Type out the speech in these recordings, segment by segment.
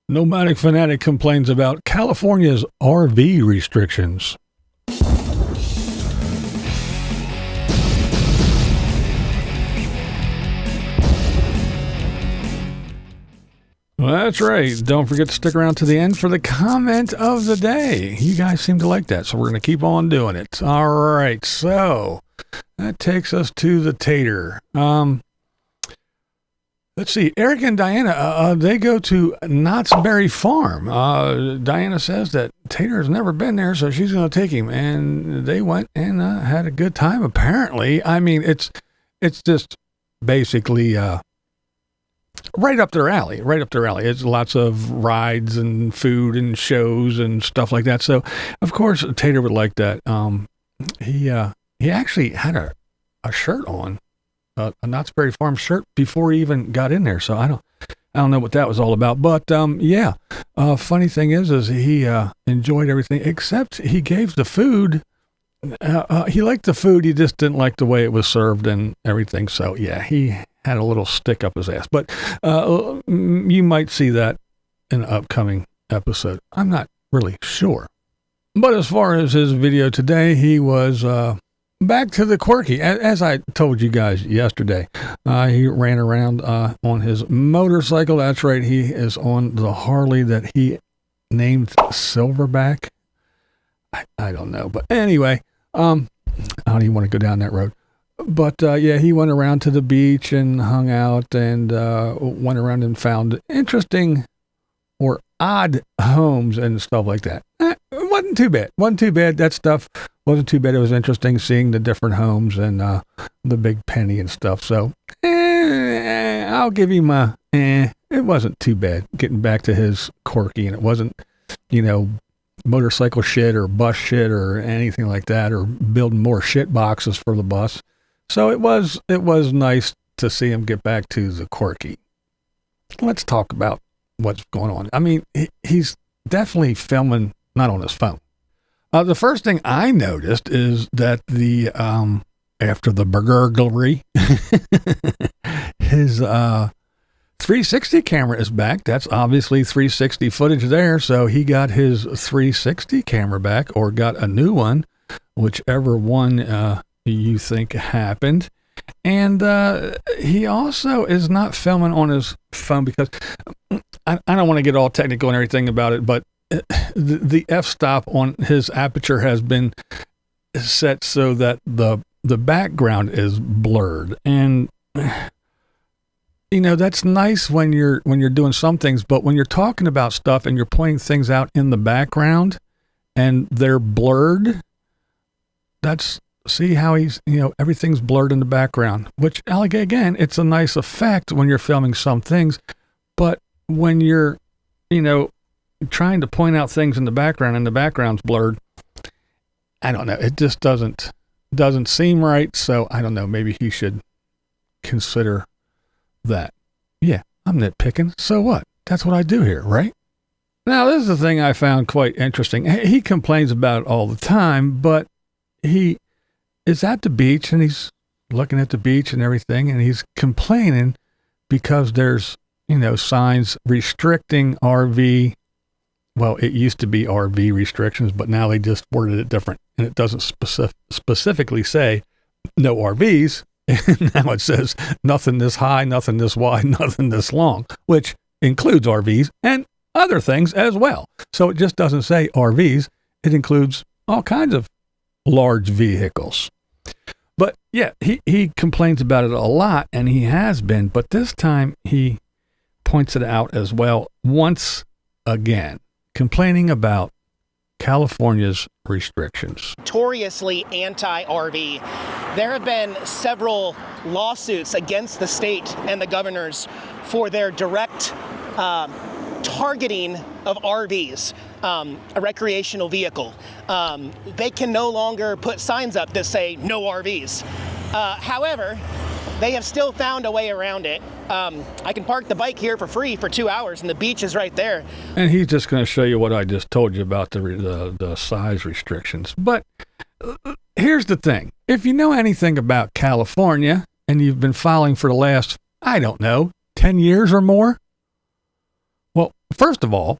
Nomadic Fanatic complains about California's RV restrictions. Well, that's right. Don't forget to stick around to the end for the comment of the day. You guys seem to like that, so we're going to keep on doing it. All right, so that takes us to the Tater. Let's see. Eric and Diana, they go to Knott's Berry Farm. Diana says that Tater has never been there, so she's going to take him. And they went and had a good time, apparently. I mean, it's just basically right up their alley. It's lots of rides and food and shows and stuff like that. So, of course, Tater would like that. He actually had a shirt on. A Knott's Berry Farm shirt before he even got in there. So I don't know what that was all about, but yeah. Funny thing is he enjoyed everything except he gave the food. He liked the food. He just didn't like the way it was served and everything. So yeah, he had a little stick up his ass, but you might see that in an upcoming episode. I'm not really sure, but as far as his video today, he was, back to the quirky. As I told you guys yesterday, he ran around on his motorcycle. That's right. He is on the Harley that he named Silverback. I don't know. But anyway, I don't even want to go down that road. But yeah, he went around to the beach and hung out and went around and found interesting or odd homes and stuff like that. It wasn't too bad. That stuff wasn't too bad. It was interesting seeing the different homes and the big penny and stuff. So I'll give him it wasn't too bad getting back to his quirky, and it wasn't, motorcycle shit or bus shit or anything like that, or building more shit boxes for the bus. So it was nice to see him get back to the quirky. Let's talk about what's going on. I mean, he's definitely filming not on his phone. The first thing I noticed is that after the burglary, his 360 camera is back. That's obviously 360 footage there. So he got his 360 camera back, or got a new one, whichever one you think happened. And he also is not filming on his phone because I don't want to get all technical and everything about it, but the f-stop on his aperture has been set so that the background is blurred. And that's nice when you're doing some things, but when you're talking about stuff and you're pointing things out in the background and they're blurred, see how he's, everything's blurred in the background, which again, it's a nice effect when you're filming some things, but when you're, trying to point out things in the background and the background's blurred, I don't know. It just doesn't seem right. So I don't know. Maybe he should consider that. Yeah, I'm nitpicking. So what? That's what I do here, right? Now, this is the thing I found quite interesting. He complains about it all the time, but he is at the beach and he's looking at the beach and everything, and he's complaining because there's, signs restricting RV. Well, it used to be RV restrictions, but now they just worded it different. And it doesn't specifically say no RVs. And now it says nothing this high, nothing this wide, nothing this long, which includes RVs and other things as well. So it just doesn't say RVs. It includes all kinds of large vehicles. But yeah, he complains about it a lot, and he has been. But this time he points it out as well once again, complaining about California's restrictions. Notoriously anti-RV. There have been several lawsuits against the state and the governors for their direct targeting of RVs, a recreational vehicle. They can no longer put signs up that say no RVs. However, they have still found a way around it. I can park the bike here for free for 2 hours, and the beach is right there. And he's just going to show you what I just told you about the size restrictions. But here's the thing. If you know anything about California, and you've been following for the last, 10 years or more, well, first of all,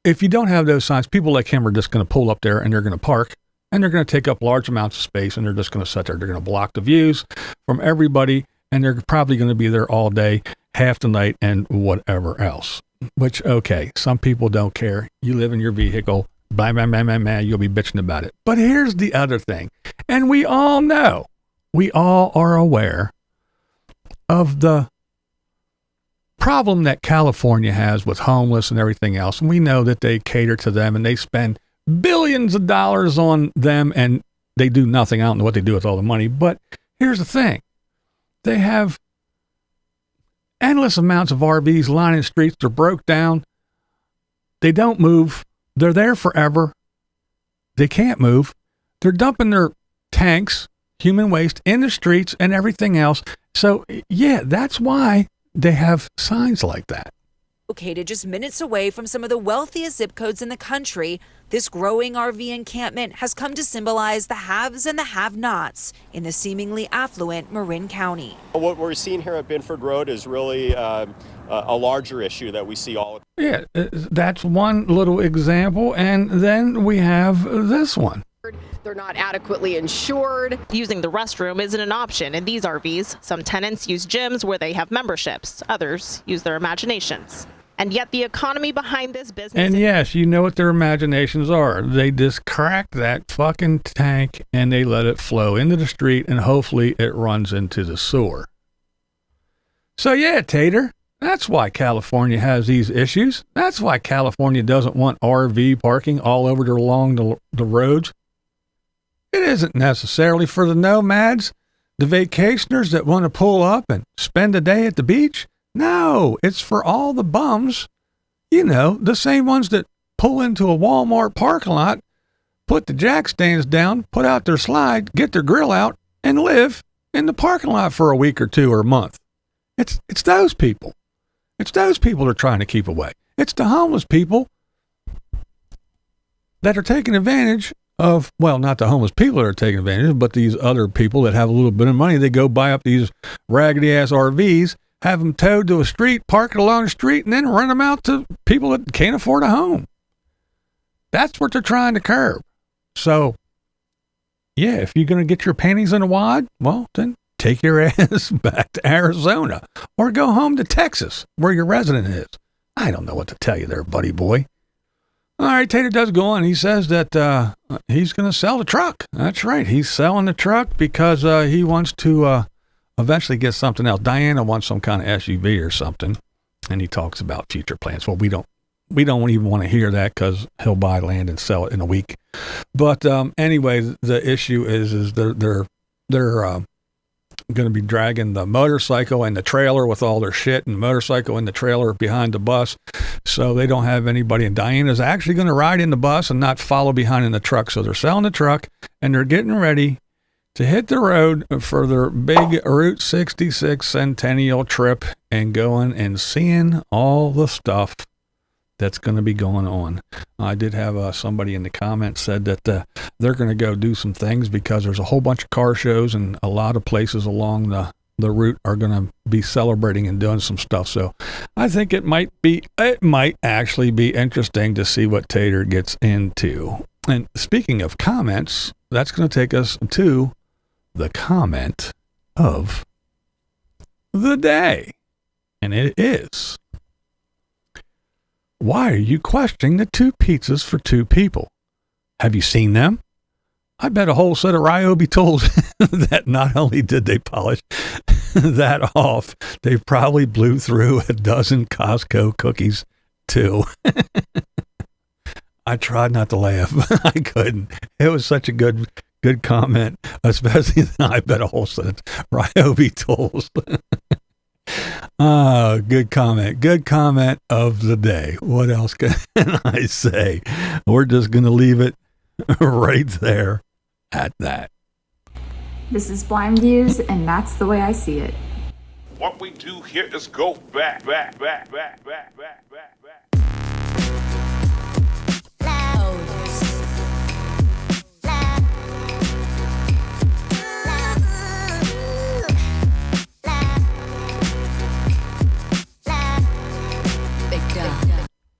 if you don't have those signs, people like him are just going to pull up there and they're going to park and they're going to take up large amounts of space and they're just going to sit there. They're going to block the views from everybody and they're probably going to be there all day, half the night, and whatever else. Which, okay, some people don't care. You live in your vehicle, blah, blah, blah, blah, blah, you'll be bitching about it. But here's the other thing. And we all know, we all are aware of the problem that California has with homeless and everything else. And we know that they cater to them and they spend billions of dollars on them and they do nothing. I don't know what they do with all the money. But here's the thing. They have endless amounts of RVs lining streets. They're broke down. They don't move. They're there forever. They can't move. They're dumping their tanks, human waste, in the streets and everything else. So, yeah, that's why they have signs like that. Located just minutes away from some of the wealthiest zip codes in the country, this growing RV encampment has come to symbolize the haves and the have-nots in the seemingly affluent Marin County. What we're seeing here at Binford Road is really a larger issue that we see all. Yeah, that's one little example. And then we have this one. They're not adequately insured. Using the restroom isn't an option in these RVs. Some tenants use gyms where they have memberships. Others use their imaginations. And yet the economy behind this business... And yes, you know what their imaginations are. They just crack that fucking tank and they let it flow into the street and hopefully it runs into the sewer. So yeah, Tater, that's why California has these issues. That's why California doesn't want RV parking all over along the roads. It isn't necessarily for the nomads, the vacationers that want to pull up and spend a day at the beach. No, it's for all the bums, you know, the same ones that pull into a Walmart parking lot, put the jack stands down, put out their slide, get their grill out, and live in the parking lot for a week or two or a month. It's those people. It's those people they're trying to keep away. It's the homeless people that are taking advantage of, well, not the homeless people that are taking advantage, but these other people that have a little bit of money. They go buy up these raggedy-ass RVs, have them towed to a street, park it along the street, and then rent them out to people that can't afford a home. That's what they're trying to curb. So, yeah, if you're going to get your panties in a wad, well, then take your ass back to Arizona or go home to Texas where your resident is. I don't know what to tell you there, buddy boy. All right, Tater does go on. He says that he's going to sell the truck. That's right. He's selling the truck because he wants to eventually get something else. Diana wants some kind of SUV or something, and he talks about future plans. Well, we don't even want to hear that because he'll buy land and sell it in a week. But anyway, the issue is they're going to be dragging the motorcycle and the trailer with all their shit, and the motorcycle and the trailer behind the bus, so they don't have anybody. And Diana's actually going to ride in the bus and not follow behind in the truck. So they're selling the truck and they're getting ready to hit the road for their big Route 66 Centennial trip and going and seeing all the stuff that's going to be going on. I did have somebody in the comments said that they're going to go do some things because there's a whole bunch of car shows and a lot of places along the route are going to be celebrating and doing some stuff. So I think it might actually be interesting to see what Tater gets into. And speaking of comments, that's going to take us to the comment of the day. And it is, why are you questioning the 2 pizzas for 2 people? Have you seen them? I bet a whole set of Ryobi tools that not only did they polish that off, they probably blew through a dozen Costco cookies too. I tried not to laugh. I couldn't. It was such a good comment, especially I bet a whole set of Ryobi tools. Good comment. Good comment of the day. What else can I say? We're just going to leave it right there at that. This is BlindViews, and that's the way I see it. What we do here is go back.